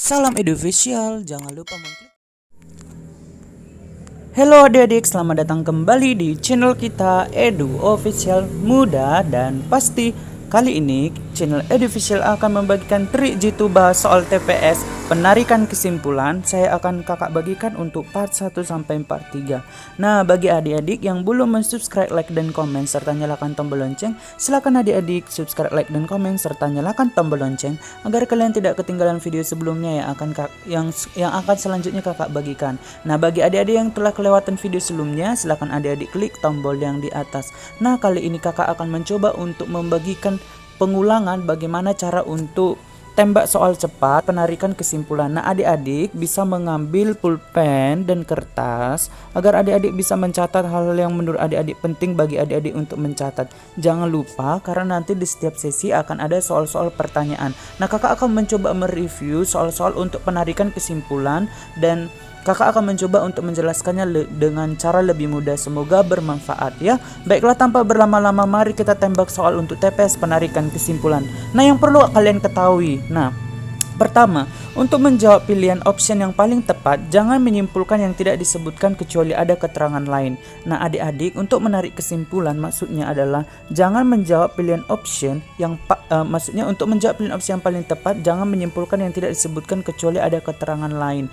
Salam Edufficial, jangan lupa mengklik. Halo adik-adik, selamat datang kembali di channel kita Edu Official Mudah dan Pasti. Kali ini channel Edufficial akan membagikan trik jitu bahas soal TPS penarikan kesimpulan. Saya akan kakak bagikan untuk part 1 sampai part 3. Nah, bagi adik-adik yang belum mensubscribe, like dan komen serta nyalakan tombol lonceng, silakan adik-adik subscribe, like dan komen serta nyalakan tombol lonceng agar kalian tidak ketinggalan video sebelumnya yang akan selanjutnya kakak bagikan. Nah, bagi adik-adik yang telah kelewatan video sebelumnya, silakan adik-adik klik tombol yang di atas. Nah, kali ini kakak akan mencoba untuk membagikan pengulangan bagaimana cara untuk tembak soal cepat penarikan kesimpulan. Nah, adik-adik bisa mengambil pulpen dan kertas agar adik-adik bisa mencatat hal-hal yang menurut adik-adik penting bagi adik-adik untuk mencatat. Jangan lupa karena nanti di setiap sesi akan ada soal-soal pertanyaan. Nah, kakak akan mencoba mereview soal-soal untuk penarikan kesimpulan dan kakak akan mencoba untuk menjelaskannya dengan cara lebih mudah. Semoga bermanfaat ya. Baiklah, tanpa berlama-lama mari kita tembak soal untuk TPS penarikan kesimpulan. Nah, yang perlu kalian ketahui. Nah, pertama, untuk menjawab pilihan option yang paling tepat, jangan menyimpulkan yang tidak disebutkan kecuali ada keterangan lain. Nah, adik-adik, untuk menarik kesimpulan maksudnya adalah jangan menjawab pilihan option yang maksudnya untuk menjawab pilihan option yang paling tepat, jangan menyimpulkan yang tidak disebutkan kecuali ada keterangan lain.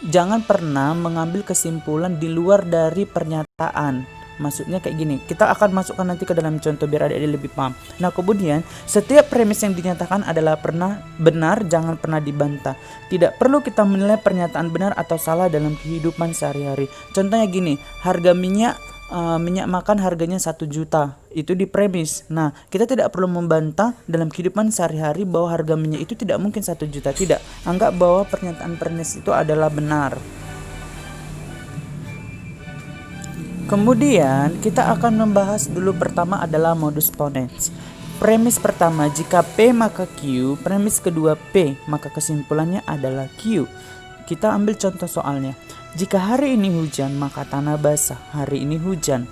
Jangan pernah mengambil kesimpulan di luar dari pernyataan. Maksudnya kayak gini, kita akan masukkan nanti ke dalam contoh biar adik-adik lebih paham. Nah, kemudian setiap premis yang dinyatakan adalah pernah benar, jangan pernah dibantah. Tidak perlu kita menilai pernyataan benar atau salah dalam kehidupan sehari-hari. Contohnya gini, harga minyak makan harganya 1 juta, itu di premis. Nah, kita tidak perlu membantah dalam kehidupan sehari-hari bahwa harga minyak itu tidak mungkin 1 juta. Tidak, anggap bahwa pernyataan premis itu adalah benar. Kemudian kita akan membahas dulu pertama adalah modus ponens. Premis pertama, jika P maka Q. Premis kedua, P maka kesimpulannya adalah Q. Kita ambil contoh soalnya. Jika hari ini hujan maka tanah basah. Hari ini hujan,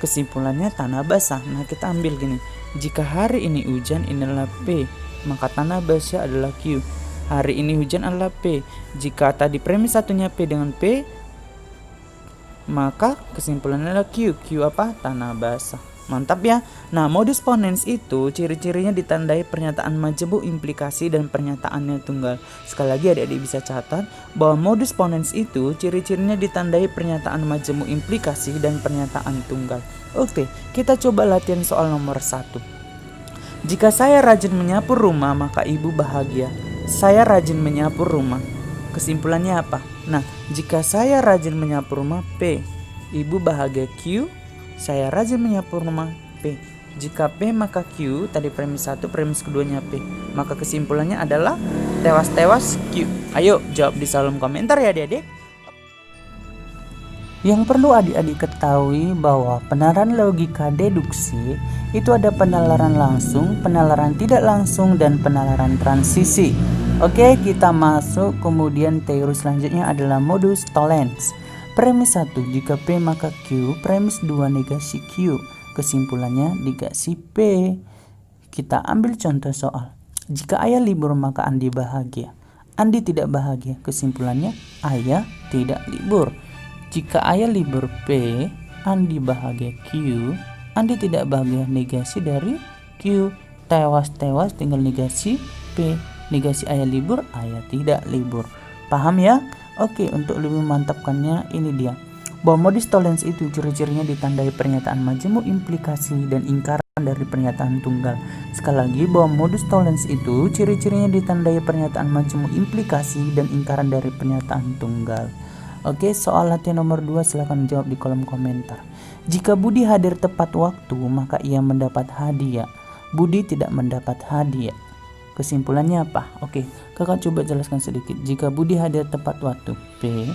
kesimpulannya tanah basah. Nah, kita ambil gini, jika hari ini hujan inilah P, maka tanah basah adalah Q. Hari ini hujan adalah P. Jika tadi premis satunya P dengan P, maka kesimpulannya adalah Q. Q apa? Tanah basah. Mantap ya. Nah, modus ponens itu ciri-cirinya ditandai pernyataan majemuk implikasi dan pernyataannya tunggal. Sekali lagi adik-adik bisa catat bahwa modus ponens itu ciri-cirinya ditandai pernyataan majemuk implikasi dan pernyataan tunggal. Oke, kita coba latihan soal nomor 1. Jika saya rajin menyapu rumah maka ibu bahagia. Saya rajin menyapu rumah. Kesimpulannya apa? Nah, jika saya rajin menyapu rumah P, ibu bahagia Q. Saya rajin menyapu rumah P. Jika P maka Q, tadi premis 1, premis keduanya P. Maka kesimpulannya adalah tewas-tewas Q. Ayo jawab di kolom komentar ya adik-adik. Yang perlu adik-adik ketahui bahwa penalaran logika deduksi itu ada penalaran langsung, penalaran tidak langsung, dan penalaran transisi. Oke, kita masuk. Kemudian teori selanjutnya adalah modus tollens. Premis 1, jika P maka Q. Premis 2, negasi Q. Kesimpulannya negasi P. Kita ambil contoh soal. Jika ayah libur maka Andi bahagia. Andi tidak bahagia. Kesimpulannya ayah tidak libur. Jika ayah libur P, Andi bahagia Q. Andi tidak bahagia, negasi dari Q. Tewas-tewas tinggal negasi P. Negasi ayah libur, ayah tidak libur. Paham ya? Oke, untuk lebih memantapkannya ini dia. Bahwa modus tollens itu ciri-cirinya ditandai pernyataan majemuk implikasi dan ingkaran dari pernyataan tunggal. Sekali lagi, bahwa modus tollens itu ciri-cirinya ditandai pernyataan majemuk implikasi dan ingkaran dari pernyataan tunggal. Oke, soal latihan nomor 2 silahkan jawab di kolom komentar. Jika Budi hadir tepat waktu maka ia mendapat hadiah. Budi tidak mendapat hadiah. Kesimpulannya apa? Oke, kakak coba jelaskan sedikit. Jika Budi hadir tepat waktu P,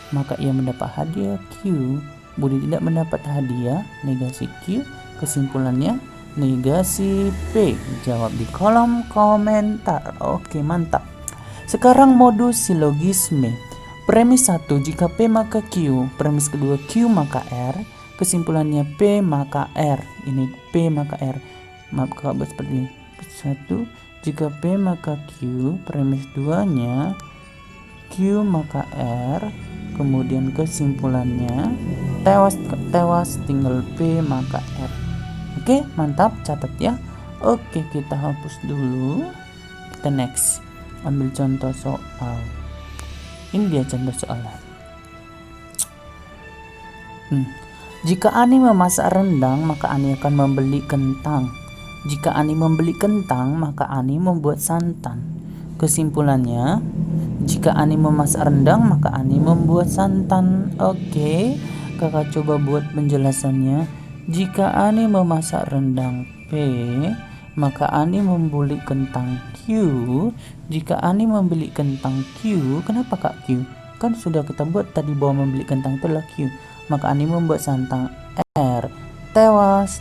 maka ia mendapat hadiah Q. Budi tidak mendapat hadiah, negasi Q. Kesimpulannya negasi P. Jawab di kolom komentar. Oke, mantap. Sekarang modus silogisme. Premis 1, jika P maka Q. Premis kedua, Q maka R. Kesimpulannya P maka R. Ini P maka R. Maaf, kakak buat seperti ini. 1, Jika P maka Q, premis 2-nya Q maka R, kemudian kesimpulannya tewas tinggal P maka R. Oke, mantap, catat ya. Oke, kita hapus dulu. Kita next. Ambil contoh soal. Ini dia contoh soalnya. Jika Ani memasak rendang, maka Ani akan membeli kentang. Jika Ani membeli kentang, maka Ani membuat santan. Kesimpulannya, jika Ani memasak rendang, maka Ani membuat santan. Oke, kakak coba buat penjelasannya. Jika Ani memasak rendang P, maka Ani membeli kentang Q. Jika Ani membeli kentang Q, kenapa kak Q? Kan sudah kita buat tadi bahwa membeli kentang itu adalah Q. Maka Ani membuat santan R. Tewas.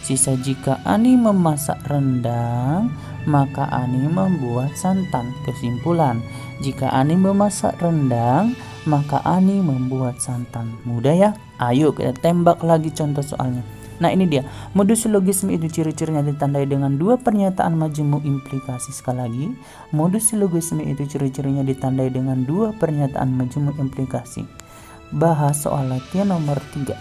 Sisa jika Ani memasak rendang, maka Ani membuat santan. Kesimpulan, jika Ani memasak rendang, maka Ani membuat santan. Mudah ya? Ayo kita tembak lagi contoh soalnya. Nah ini dia, modus silogisme itu ciri-cirinya ditandai dengan dua pernyataan majemuk implikasi. Sekali lagi, modus silogisme itu ciri-cirinya ditandai dengan dua pernyataan majemuk implikasi. Bahas soal latihan nomor 3.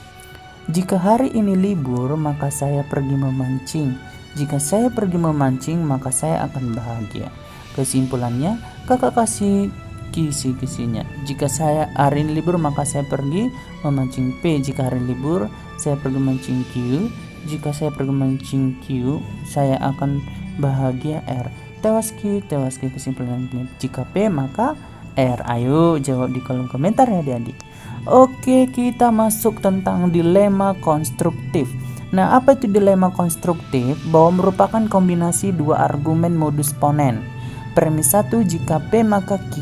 Jika hari ini libur, maka saya pergi memancing. Jika saya pergi memancing, maka saya akan bahagia. Kesimpulannya, kakak kasih kisi-kisinya. Jika saya hari ini libur, maka saya pergi memancing P. Jika hari libur, saya pergi memancing Q. Jika saya pergi memancing Q, saya akan bahagia R. Tewas Q. Kesimpulannya, jika P maka R. Ayo jawab di kolom komentar ya adik-adik. Oke, kita masuk tentang dilema konstruktif. Nah, apa itu dilema konstruktif? Bahwa merupakan kombinasi dua argumen modus ponen. Premis 1 jika P maka Q,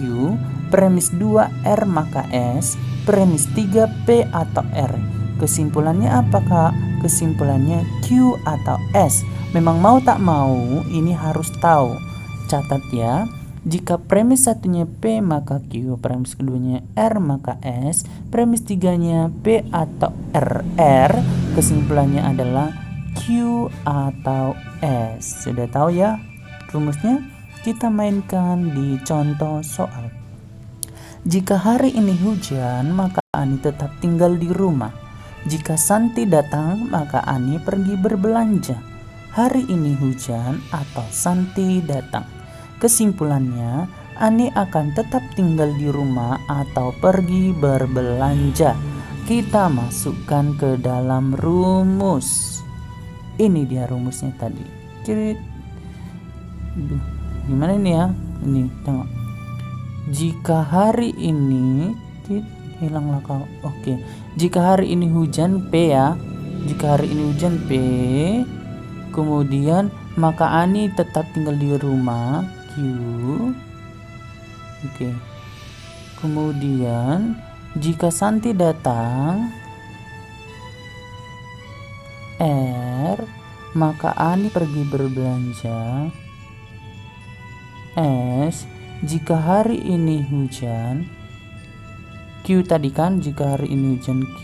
premis 2 R maka S, premis 3 P atau R. Kesimpulannya apa kak? Kesimpulannya Q atau S. Memang mau tak mau ini harus tahu. Catat ya. Jika premis satunya P maka Q, premis keduanya R maka S, premis tiganya P atau R, kesimpulannya adalah Q atau S. Sudah tahu ya rumusnya? Kita mainkan di contoh soal. Jika hari ini hujan, maka Ani tetap tinggal di rumah. Jika Santi datang, maka Ani pergi berbelanja. Hari ini hujan atau Santi datang. Kesimpulannya, Ani akan tetap tinggal di rumah atau pergi berbelanja. Kita masukkan ke dalam rumus. Ini dia rumusnya tadi. Gimana ini ya? Ini tengok. Jika hari ini hilanglah kau. Oke. Jika hari ini hujan P ya. Jika hari ini hujan P, kemudian maka Ani tetap tinggal di rumah Q. Oke. Kemudian jika Santi datang R, maka Ani pergi berbelanja S. Jika hari ini hujan Q tadi kan, jika hari ini hujan Q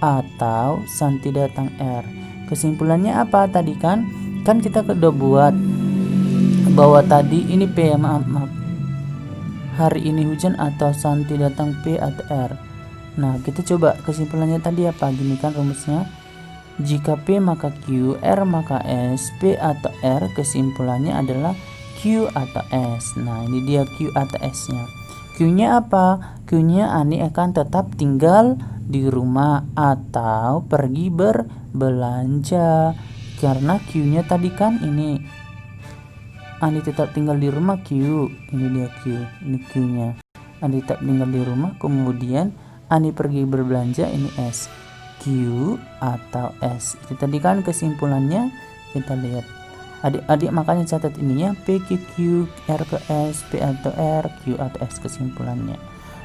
atau Santi datang R. Kesimpulannya apa tadi kan? Kan kita udah buat bahwa tadi ini P ya, maaf. Hari ini hujan atau Santi datang P atau R. Nah, kita coba kesimpulannya tadi apa? Gini kan rumusnya. Jika P maka Q, R maka S, P atau R, kesimpulannya adalah Q atau S. Nah, ini dia Q atau S-nya. Q-nya apa? Q-nya Ani akan tetap tinggal di rumah atau pergi berbelanja. Karena Q-nya tadi kan ini Ani tetap tinggal di rumah Q. Ini dia Q. Ini Q-nya. Ani tetap tinggal di rumah, kemudian Ani pergi berbelanja, ini S. Q atau S. Itu tadi kan kesimpulannya, kita lihat. Adik-adik makanya catat ini ya, P, Q, Q, R ke S, P atau R, Q atau S kesimpulannya.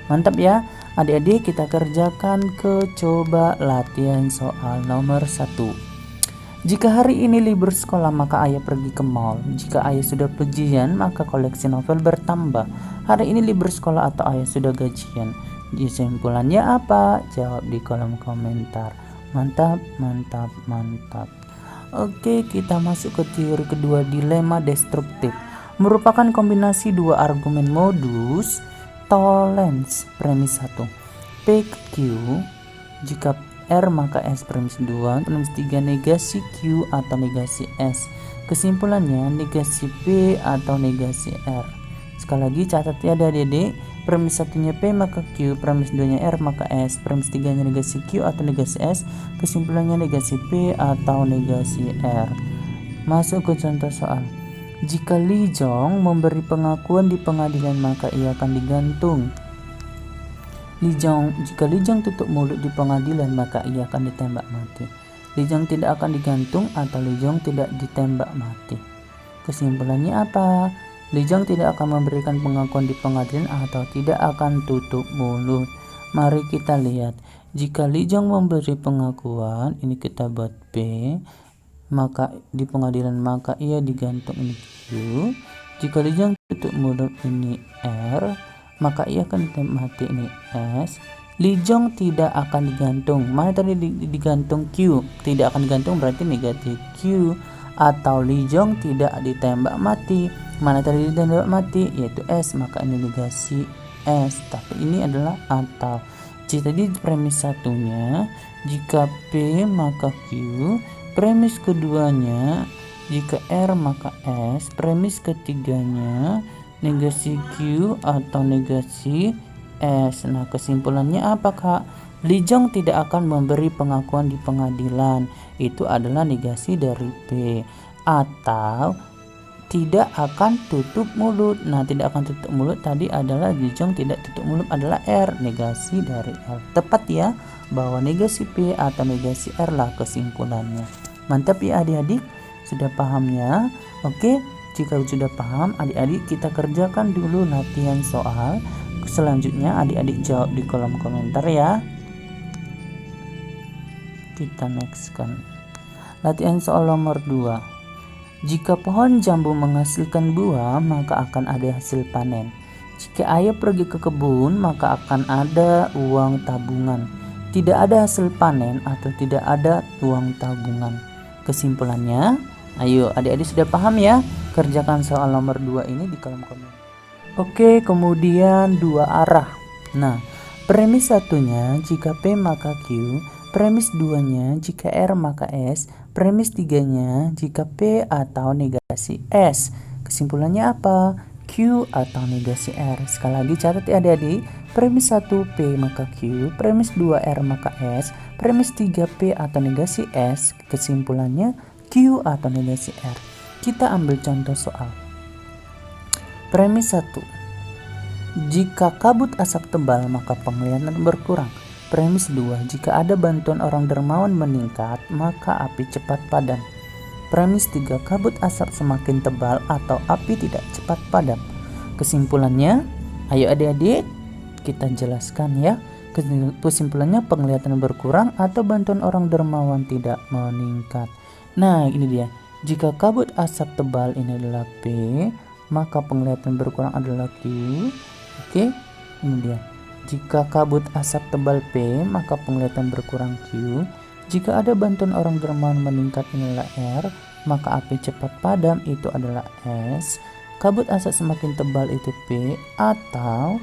Mantap ya adik-adik, kita kerjakan ke coba latihan soal nomor 1. Jika hari ini libur sekolah, maka ayah pergi ke mall. Jika ayah sudah ujian, maka koleksi novel bertambah. Hari ini libur sekolah atau ayah sudah gajian. Kesimpulannya apa? Jawab di kolom komentar. Mantap. Oke, kita masuk ke teori kedua, dilema destruktif. Merupakan kombinasi dua argumen modus tollens. Premis 1. P Q jika R maka S. Premis 2. Premis 3. Negasi Q atau negasi S. Kesimpulannya negasi P atau negasi R. Sekali lagi catat ya adik-adik. Premis 1-nya P maka Q, premis 2-nya R maka S, premis 3-nya negasi Q atau negasi S, kesimpulannya negasi P atau negasi R. Masuk ke contoh soal. Jika Li Jong memberi pengakuan di pengadilan maka ia akan digantung. Jika Li Jong tutup mulut di pengadilan maka ia akan ditembak mati. Li Jong tidak akan digantung atau Li Jong tidak ditembak mati. Kesimpulannya apa? Li Jong tidak akan memberikan pengakuan di pengadilan atau tidak akan tutup mulut. Mari kita lihat. Jika Li Jong memberi pengakuan, ini kita buat P, maka di pengadilan maka ia digantung, ini Q. Jika Li Jong tutup mulut, ini R, maka ia akan ditembak mati, ini S. Li Jong tidak akan digantung. Mana tadi digantung? Q. Tidak akan digantung berarti negatif Q. Atau Li Jong tidak ditembak mati. Mana tadi ditembak mati? Yaitu S, maka ini negasi S. Tapi ini adalah atau. Jadi tadi premis satunya jika P maka Q, premis keduanya jika R maka S, premis ketiganya negasi Q atau negasi S. Nah, kesimpulannya apa, Kak? Li Jong tidak akan memberi pengakuan di pengadilan. Itu adalah negasi dari P. Atau tidak akan tutup mulut. Nah, tidak akan tutup mulut tadi adalah Li Jong tidak tutup mulut adalah R, negasi dari R. Tepat ya, bahwa negasi P atau negasi R lah kesimpulannya. Mantap ya adik-adik, sudah paham ya? Oke, jika sudah paham adik-adik kita kerjakan dulu latihan soal. Selanjutnya adik-adik jawab di kolom komentar ya. Kita nextkan. Latihan soal nomor 2. Jika pohon jambu menghasilkan buah, maka akan ada hasil panen. Jika ayah pergi ke kebun, maka akan ada uang tabungan. Tidak ada hasil panen atau tidak ada uang tabungan. Kesimpulannya, ayo adik-adik sudah paham ya? Kerjakan soal nomor 2 ini di kolom komentar. Oke, kemudian dua arah. Nah, premis satunya jika P maka Q, premis 2-nya jika R maka S, premis 3-nya jika P atau negasi S. Kesimpulannya apa? Q atau negasi R. Sekali lagi catat ya adik-adik. Premis 1 P maka Q, premis 2 R maka S, premis 3 P atau negasi S. Kesimpulannya Q atau negasi R. Kita ambil contoh soal. Premis 1. Jika kabut asap tebal maka penglihatan berkurang. Premis 2. Jika ada bantuan orang dermawan meningkat maka api cepat padam. Premis 3. Kabut asap semakin tebal atau api tidak cepat padam. Kesimpulannya, ayo adik-adik kita jelaskan ya. Kesimpulannya penglihatan berkurang atau bantuan orang dermawan tidak meningkat. Nah ini dia. Jika kabut asap tebal ini adalah P, maka penglihatan berkurang adalah Q. Oke, ini dia. Jika kabut asap tebal P, maka penglihatan berkurang Q. Jika ada bantuan orang dermawan meningkat inilah R, maka api cepat padam itu adalah S. Kabut asap semakin tebal itu P, atau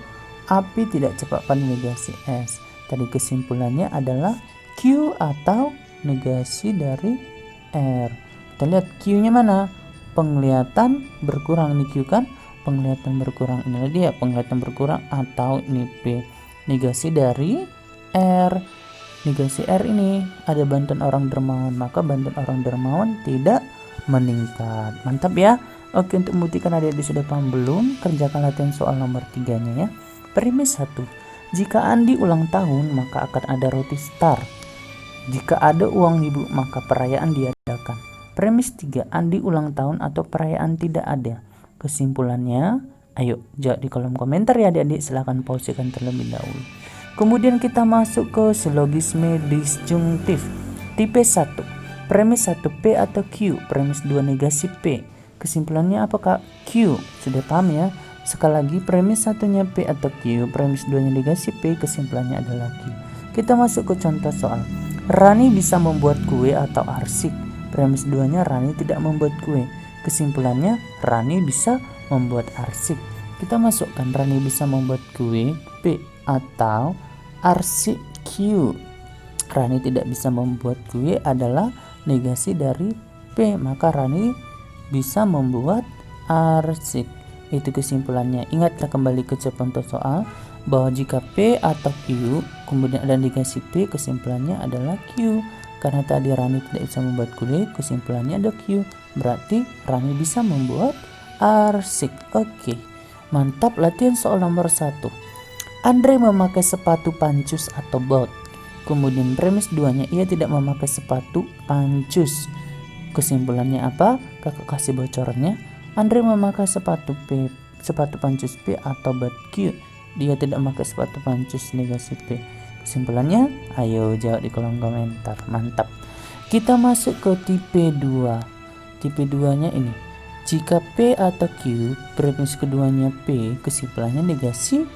api tidak cepat padam negasi S. Tadi kesimpulannya adalah Q atau negasi dari R. Kita lihat Q-nya mana? Penglihatan berkurang, ini Q kan, penglihatan berkurang, inilah dia penglihatan berkurang atau ini P, negasi dari R. Negasi R ini ada bantuan orang dermawan, maka bantuan orang dermawan tidak meningkat. Mantap ya. Oke, untuk membuktikan adik-adik sudah paham belum, kerjakan latihan soal nomor 3-nya ya. Premis 1. Jika Andi ulang tahun maka akan ada roti star. Jika ada uang ribu maka perayaan diadakan. Premis 3. Andi ulang tahun atau perayaan tidak ada. Kesimpulannya, ayo jawab di kolom komentar ya adik-adik. Silahkan pausekan terlebih dahulu. Kemudian kita masuk ke silogisme disjungtif. Tipe 1. Premis 1 P atau Q. Premis 2 negasi P. Kesimpulannya apa Kak? Q. Sudah paham ya? Sekali lagi premis satunya P atau Q. Premis 2 negasi P. Kesimpulannya adalah Q. Kita masuk ke contoh soal. Rani bisa membuat kue atau arsik. Premis 2-nya Rani tidak membuat kue. Kesimpulannya Rani bisa membuat arsik. Kita masukkan Rani bisa membuat kue P atau arsik Q. Rani tidak bisa membuat kue adalah negasi dari P, maka Rani bisa membuat arsik. Itu kesimpulannya. Ingatlah kembali ke contoh soal bahwa jika P atau Q kemudian ada negasi P, kesimpulannya adalah Q. Karena tadi Rani tidak bisa membuat kue, kesimpulannya ada Q. Berarti Rani bisa membuat arsik. Oke, mantap. Latihan soal nomor 1. Andre memakai sepatu pancus atau bot. Kemudian premis 2-nya ia tidak memakai sepatu pancus. Kesimpulannya apa? Kakak kasih bocorannya. Andre memakai sepatu pancus P atau bot Q. Dia tidak memakai sepatu pancus negasi P. Kesimpulannya, ayo jawab di kolom komentar. Mantap. Kita masuk ke tipe 2. Tipe 2-nya ini. Jika P atau Q, premis keduanya P, kesimpulannya negasi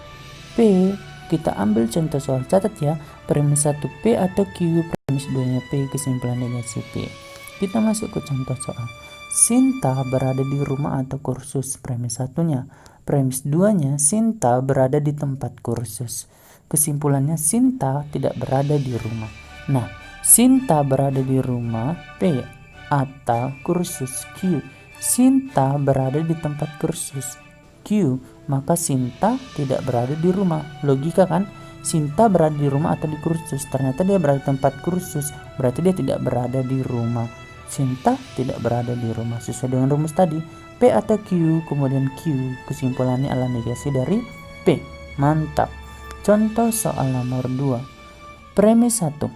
P. Kita ambil contoh soal, catat ya. Premis 1 P atau Q, premis 2-nya P, kesimpulan negasi P. Kita masuk ke contoh soal. Sinta berada di rumah atau kursus, premis 1-nya. Premis 2-nya Sinta berada di tempat kursus. Kesimpulannya Sinta tidak berada di rumah. Nah, Sinta berada di rumah P atau kursus Q. Sinta berada di tempat kursus Q, maka Sinta tidak berada di rumah. Logika kan? Sinta berada di rumah atau di kursus. Ternyata dia berada di tempat kursus, berarti dia tidak berada di rumah. Sinta tidak berada di rumah sesuai dengan rumus tadi. P atau Q, kemudian Q. Kesimpulannya adalah negasi dari P. Mantap. Contoh soal nomor 2. Premis 1.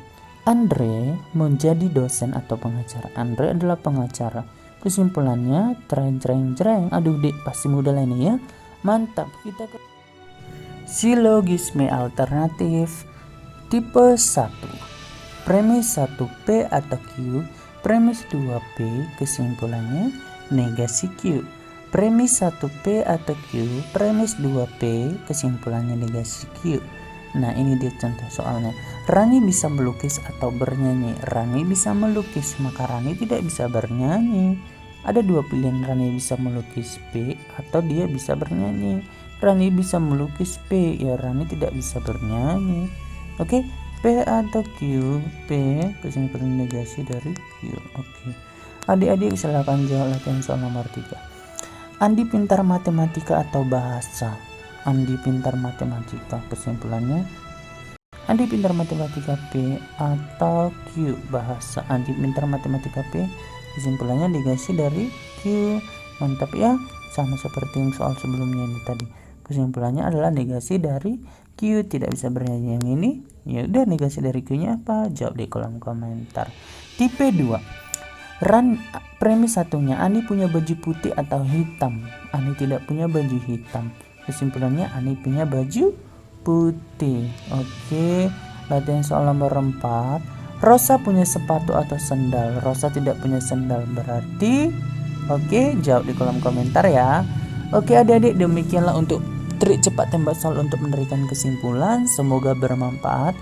Andre menjadi dosen atau pengacara. Andre adalah pengacara. Kesimpulannya jreng. Aduh dek, pasti mudah lah ini ya. Mantap. Kita ke silogisme alternatif tipe 1. Premis 1 P atau Q, premis 2 P, kesimpulannya negasi Q. Premis 1 P atau Q, premis 2 P, kesimpulannya negasi Q. Nah, ini dia contoh soalnya. Rani bisa melukis atau bernyanyi. Rani bisa melukis, maka Rani tidak bisa bernyanyi. Ada dua pilihan, Rani bisa melukis P atau dia bisa bernyanyi. Rani bisa melukis P, ya Rani tidak bisa bernyanyi. Oke, P atau Q, P, kesimpulan negasi dari Q. Oke. Adik-adik silakan jawab latihan soal nomor 3. Andi pintar matematika atau bahasa? Andi pintar matematika, kesimpulannya Andi pintar matematika P atau Q, bahasa. Andi pintar matematika P, kesimpulannya negasi dari Q. Mantap ya, sama seperti yang soal sebelumnya ini tadi. Kesimpulannya adalah negasi dari Q, tidak bisa bernyanyi. Yang ini ya udah, negasi dari Q-nya apa? Jawab di kolom komentar. Tipe 2. Premis 1-nya Ani punya baju putih atau hitam. Ani tidak punya baju hitam. Kesimpulannya Ani punya baju putih. Oke, latihan soal nomor 4. Rosa punya sepatu atau sendal. Rosa tidak punya sendal, berarti oke, jawab di kolom komentar ya. Oke adik-adik, demikianlah untuk trik cepat tembak soal untuk menerikan kesimpulan. Semoga bermanfaat.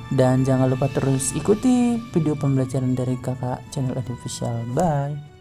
Dan jangan lupa terus ikuti video pembelajaran dari kakak channel Edu Official. Bye.